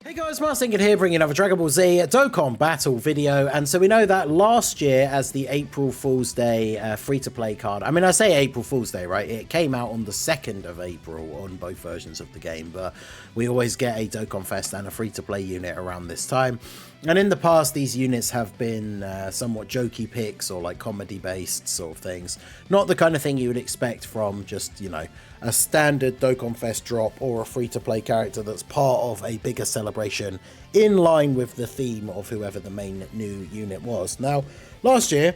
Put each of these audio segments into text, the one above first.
Hey guys, Marcinkin here, bringing another Dragon Ball Z Dokkan battle video. And so we know that last year, as the April Fool's Day free-to-play card, I mean, I say April Fool's Day, right? It came out on the 2nd of April on both versions of the game, but we always get a Dokkan Fest and a free-to-play unit around this time. And in the past, these units have been somewhat jokey picks or like comedy-based sort of things. Not the kind of thing you would expect from just, you know, a standard Dokkan Fest drop or a free-to-play character that's part of a bigger celebration in line with the theme of whoever the main new unit was. Now, last year,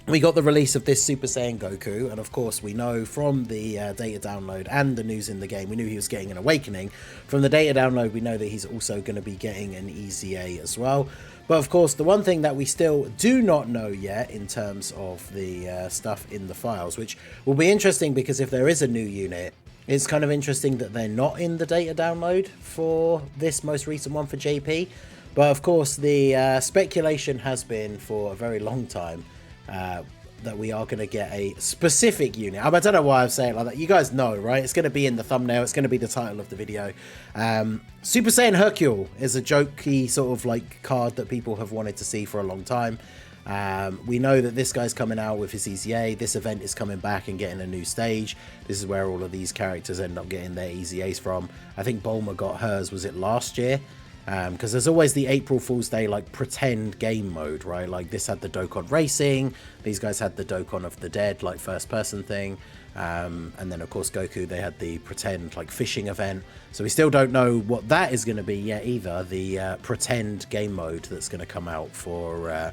we got the release of this Super Saiyan Goku, and of course we know from the data download and the news in the game, we knew he was getting an awakening. From the data download, we know that he's also going to be getting an EZA as well. But of course, the one thing that we still do not know yet in terms of the stuff in the files, which will be interesting because if there is a new unit, it's kind of interesting that they're not in the data download for this most recent one for JP. But of course, the speculation has been for a very long time that we are going to get a specific unit. I don't know why I'm saying it like that. You guys know, right? It's going to be in the thumbnail. It's going to be the title of the video. Super Saiyan Hercule is a jokey sort of like card that people have wanted to see for a long time. We know that this guy's coming out with his EZA. This event is coming back and getting a new stage. This is where all of these characters end up getting their EZAs from. I think Bulma got hers, was it last year? Because there's always the April Fool's Day like pretend game mode, right? Like this had the Dokkan Racing, these guys had the Dokkan of the Dead like first person thing, and then of course Goku, they had the pretend like fishing event. So we still don't know what that is going to be yet either, the pretend game mode that's going to come out for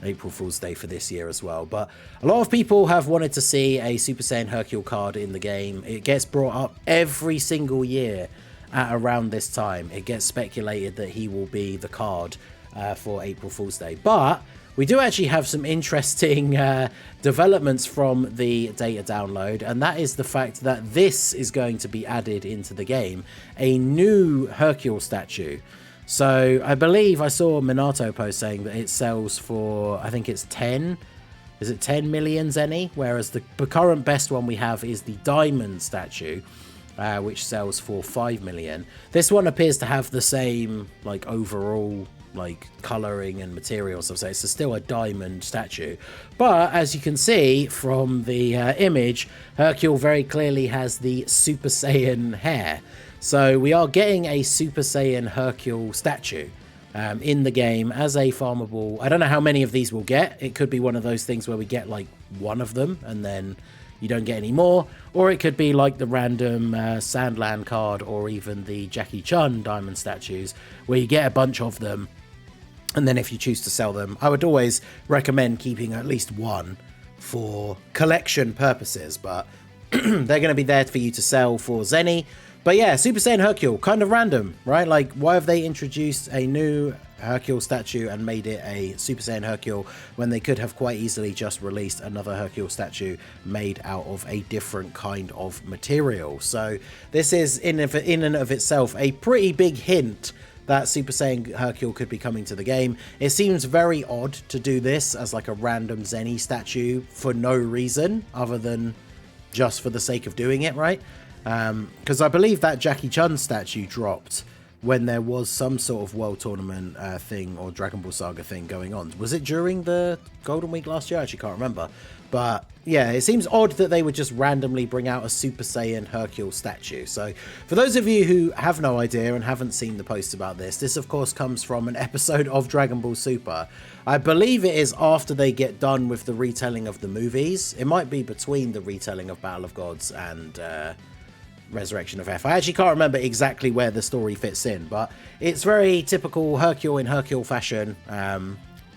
April Fool's Day for this year as well. But a lot of people have wanted to see a Super Saiyan Hercule card in the game. It gets brought up every single year. At around this time, it gets speculated that he will be the card for April Fool's Day. But we do actually have some interesting developments from the data download, and that is the fact that this is going to be added into the game, a new Hercule statue. So I believe I saw Minato post saying that it sells for, I think it's 10. Is it 10 million Zenny? Whereas the current best one we have is the diamond statue. Which sells for 5 million. This one appears to have the same like overall like coloring and materials, so it's still a diamond statue, but as you can see from the image, Hercule very clearly has the Super Saiyan hair, so we are getting a Super Saiyan Hercule statue in the game as a farmable. I don't know how many of these we'll get. It could be one of those things where we get like one of them and then you don't get any more, or it could be like the random Sandland card or even the Jackie Chun diamond statues where you get a bunch of them, and then if you choose to sell them, I would always recommend keeping at least one for collection purposes, but they're going to be there for you to sell for Zenny. But yeah, Super Saiyan Hercule, kind of random, right? Like, why have they introduced a new Hercule statue and made it a Super Saiyan Hercule when they could have quite easily just released another Hercule statue made out of a different kind of material? So this is in and of itself a pretty big hint that Super Saiyan Hercule could be coming to the game. It seems very odd to do this as like a random Zenny statue for no reason other than just for the sake of doing it, right? Because I believe that Jackie Chun statue dropped when there was some sort of World Tournament thing or Dragon Ball Saga thing going on. Was it during the Golden Week last year? I actually can't remember. But yeah, it seems odd that they would just randomly bring out a Super Saiyan Hercule statue. So for those of you who have no idea and haven't seen the post about this of course comes from an episode of Dragon Ball Super. I believe it is after they get done with the retelling of the movies. It might be between the retelling of Battle of Gods and Resurrection of F. I actually can't remember exactly where the story fits in, but it's very typical Hercule in Hercule fashion,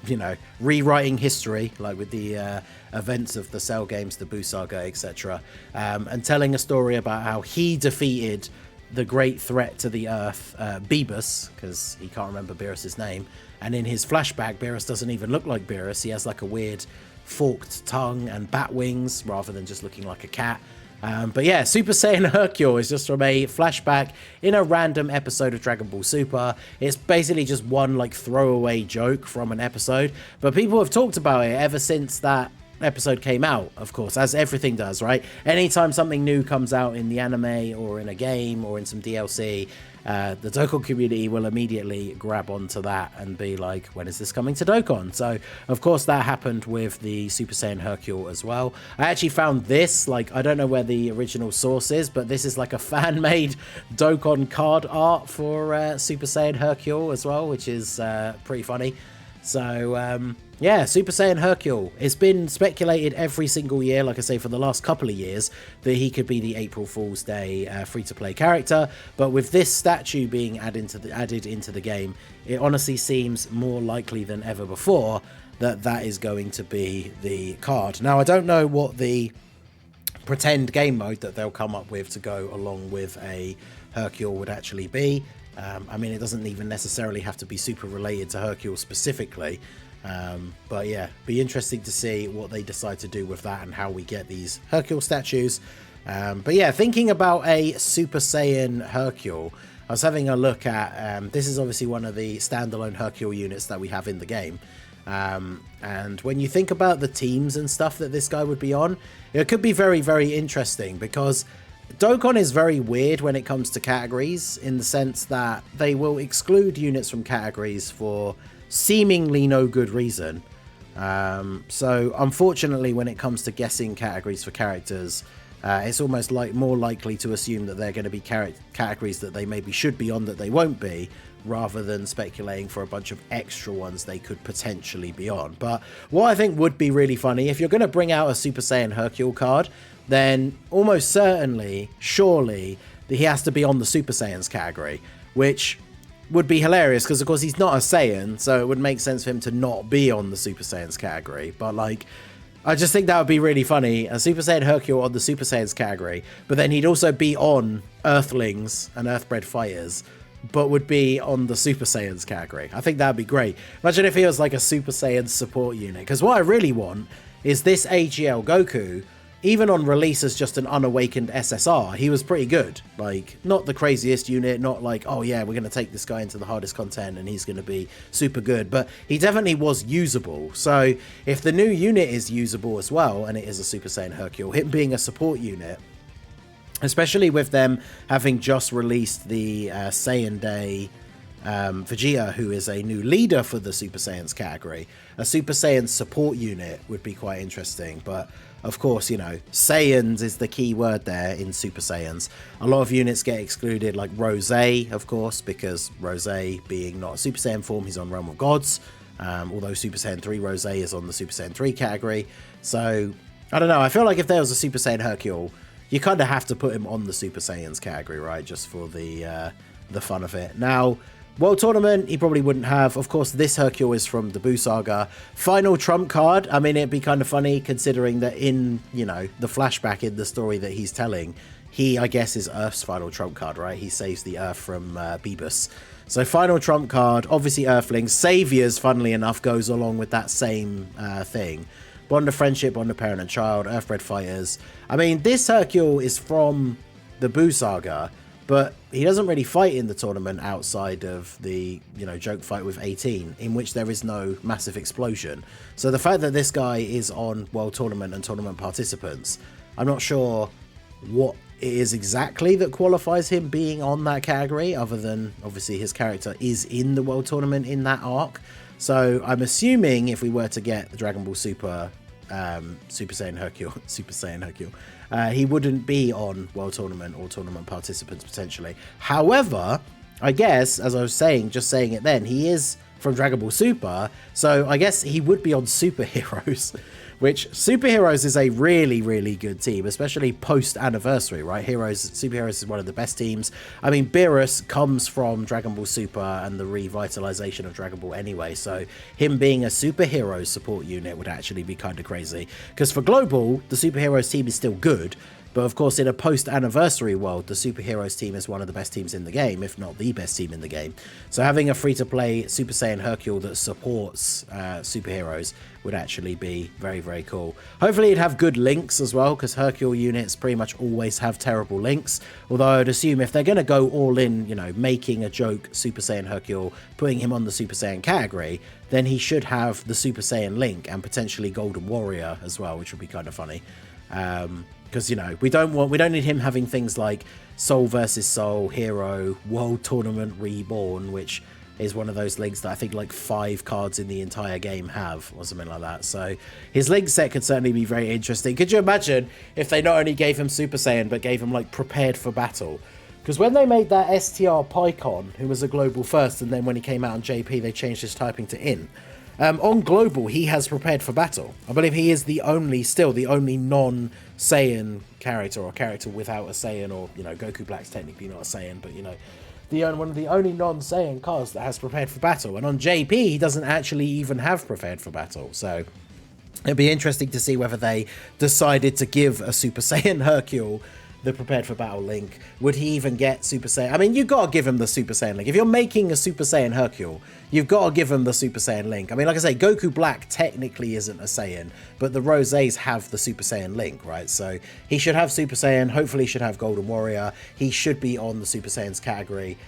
you know, rewriting history, like with the events of the Cell games, the Buu Saga, etc., and telling a story about how he defeated the great threat to the Earth, Beerus, because he can't remember Beerus's name, and in his flashback, Beerus doesn't even look like Beerus. He has like a weird forked tongue and bat wings rather than just looking like a cat. But yeah, Super Saiyan Hercule is just from a flashback in a random episode of Dragon Ball Super. It's basically just one like throwaway joke from an episode, but people have talked about it ever since that episode came out, of course, as everything does, right? Anytime something new comes out in the anime or in a game or in some DLC, the Dokkan community will immediately grab onto that and be like, when is this coming to Dokkan? So, of course, that happened with the Super Saiyan Hercule as well. I actually found this, like, I don't know where the original source is, but this is like a fan-made Dokkan card art for Super Saiyan Hercule as well, which is pretty funny. So, yeah, Super Saiyan Hercule. It's been speculated every single year, like I say, for the last couple of years, that he could be the April Fool's Day free-to-play character. But with this statue being added into the game, it honestly seems more likely than ever before that that is going to be the card. Now, I don't know what the pretend game mode that they'll come up with to go along with a Hercule would actually be. I mean, it doesn't even necessarily have to be super related to Hercule specifically. But yeah, be interesting to see what they decide to do with that and how we get these Hercule statues. But yeah, thinking about a Super Saiyan Hercule, I was having a look at, this is obviously one of the standalone Hercule units that we have in the game. And when you think about the teams and stuff that this guy would be on, it could be very, very interesting because Dokkan is very weird when it comes to categories in the sense that they will exclude units from categories for seemingly no good reason. So unfortunately, when it comes to guessing categories for characters, it's almost like more likely to assume that they're going to be categories that they maybe should be on that they won't be, rather than speculating for a bunch of extra ones they could potentially be on. But what I think would be really funny, if you're going to bring out a Super Saiyan Hercule card, then almost certainly, surely, that he has to be on the Super Saiyans category, which would be hilarious because, of course, he's not a Saiyan, so it would make sense for him to not be on the Super Saiyans category. But, like, I just think that would be really funny. A Super Saiyan Hercule on the Super Saiyans category, but then he'd also be on Earthlings and Earthbred Fighters, but would be on the Super Saiyans category. I think that would be great. Imagine if he was like a Super Saiyan support unit, because what I really want is this AGL Goku. Even on release as just an unawakened SSR, he was pretty good. Like, not the craziest unit, not like, oh yeah, we're going to take this guy into the hardest content and he's going to be super good, but he definitely was usable. So if the new unit is usable as well, and it is a Super Saiyan Hercule, him being a support unit, especially with them having just released the Saiyan Day Vegeta, who is a new leader for the Super Saiyans category, a Super Saiyan support unit would be quite interesting. But of course, you know, Saiyans is the key word there in Super Saiyans. A lot of units get excluded, like Rose, of course, because Rose being not a Super Saiyan form, he's on Realm of Gods. Although Super Saiyan 3 Rose is on the Super Saiyan 3 category. So, I don't know, I feel like if there was a Super Saiyan Hercule, you kind of have to put him on the Super Saiyans category, right? Just for the fun of it. Now, World Tournament, he probably wouldn't have. Of course, this Hercule is from the Buu Saga. Final trump card. I mean, it'd be kind of funny considering that in, you know, the flashback in the story that he's telling, he, I guess, is Earth's final trump card, right? He saves the Earth from Beebus. So final trump card, obviously Earthlings. Saviors, funnily enough, goes along with that same thing. Bond of Friendship, Bond of Parent and Child, Earthbred Fighters. I mean, this Hercule is from the Buu Saga, but he doesn't really fight in the tournament outside of the, you know, joke fight with 18, in which there is no massive explosion. So the fact that this guy is on World Tournament and tournament participants, I'm not sure what it is exactly that qualifies him being on that category, other than obviously his character is in the World Tournament in that arc. So I'm assuming if we were to get the Dragon Ball Super Super Saiyan Hercule, he wouldn't be on World Tournament or tournament participants potentially. However, I guess, as I was saying, just saying it then, he is from Dragon Ball Super, so I guess he would be on Superheroes, which Superheroes is a really, really good team, especially post-anniversary, right? Superheroes is one of the best teams. I mean, Beerus comes from Dragon Ball Super and the revitalization of Dragon Ball anyway, so him being a Superheroes support unit would actually be kind of crazy. Because for Global, the Superheroes team is still good, but of course, in a post-anniversary world, the Superheroes team is one of the best teams in the game, if not the best team in the game. So having a free-to-play Super Saiyan Hercule that supports Superheroes would actually be very, very cool. Hopefully it'd have good links as well, because Hercule units pretty much always have terrible links. Although I'd assume if they're going to go all in, you know, making a joke Super Saiyan Hercule, putting him on the Super Saiyan category, then he should have the Super Saiyan link and potentially Golden Warrior as well, which would be kind of funny. Because, you know, we don't need him having things like Soul versus Soul, Hero, World Tournament Reborn, which is one of those links that I think like 5 cards in the entire game have, or something like that. So his link set could certainly be very interesting. Could you imagine if they not only gave him Super Saiyan, but gave him like Prepared for Battle? Because when they made that STR Pycon, who was a global first, and then when he came out on JP, they changed his typing to Int. On global, he has Prepared for Battle. I believe he is still the only non-Saiyan character, or character without a Saiyan, or, you know, Goku Black's technically not a Saiyan, but, you know, one of the only non-Saiyan cards that has Prepared for Battle. And on JP, he doesn't actually even have Prepared for Battle. So it'd be interesting to see whether they decided to give a Super Saiyan Hercule the Prepared for Battle link. Would he even get Super Saiyan? I mean, you've got to give him the Super Saiyan link. If you're making a Super Saiyan Hercule, you've got to give him the Super Saiyan link. I mean, like I say, Goku Black technically isn't a Saiyan, but the Rosés have the Super Saiyan link, right? So he should have Super Saiyan. Hopefully he should have Golden Warrior. He should be on the Super Saiyans category.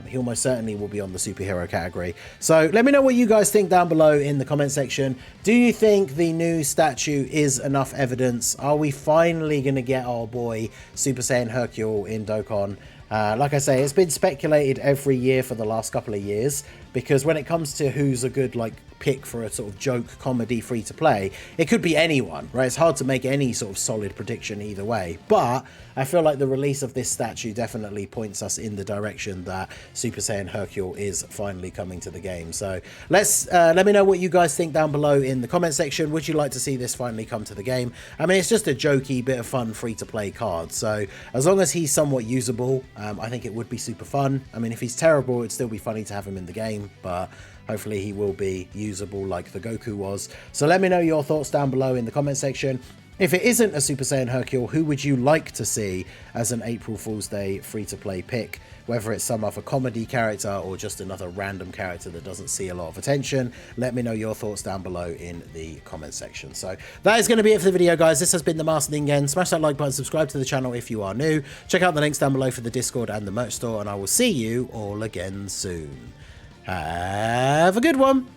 He almost certainly will be on the superhero category. So let me know what you guys think down below in the comment section. Do you think the new statue is enough evidence? Are we finally going to get our boy Super Saiyan Hercule in Dokkan? Like I say, it's been speculated every year for the last couple of years, because when it comes to who's a good like pick for a sort of joke comedy free to play, it could be anyone, right? It's hard to make any sort of solid prediction either way, but I feel like the release of this statue definitely points us in the direction that Super Saiyan Hercule is finally coming to the game. So let me know what you guys think down below in the comment section. Would you like to see this finally come to the game? I mean, it's just a jokey bit of fun free to play card, so as long as he's somewhat usable, I think it would be super fun. I mean, if he's terrible, it'd still be funny to have him in the game, but hopefully he will be usable like the Goku was. So let me know your thoughts down below in the comment section. If it isn't a Super Saiyan Hercule, who would you like to see as an April Fool's Day free-to-play pick? Whether it's some other comedy character or just another random character that doesn't see a lot of attention, let me know your thoughts down below in the comment section. So that is going to be it for the video, guys. This has been the Master Ningen. Smash that like button, subscribe to the channel if you are new. Check out the links down below for the Discord and the merch store, and I will see you all again soon. Have a good one.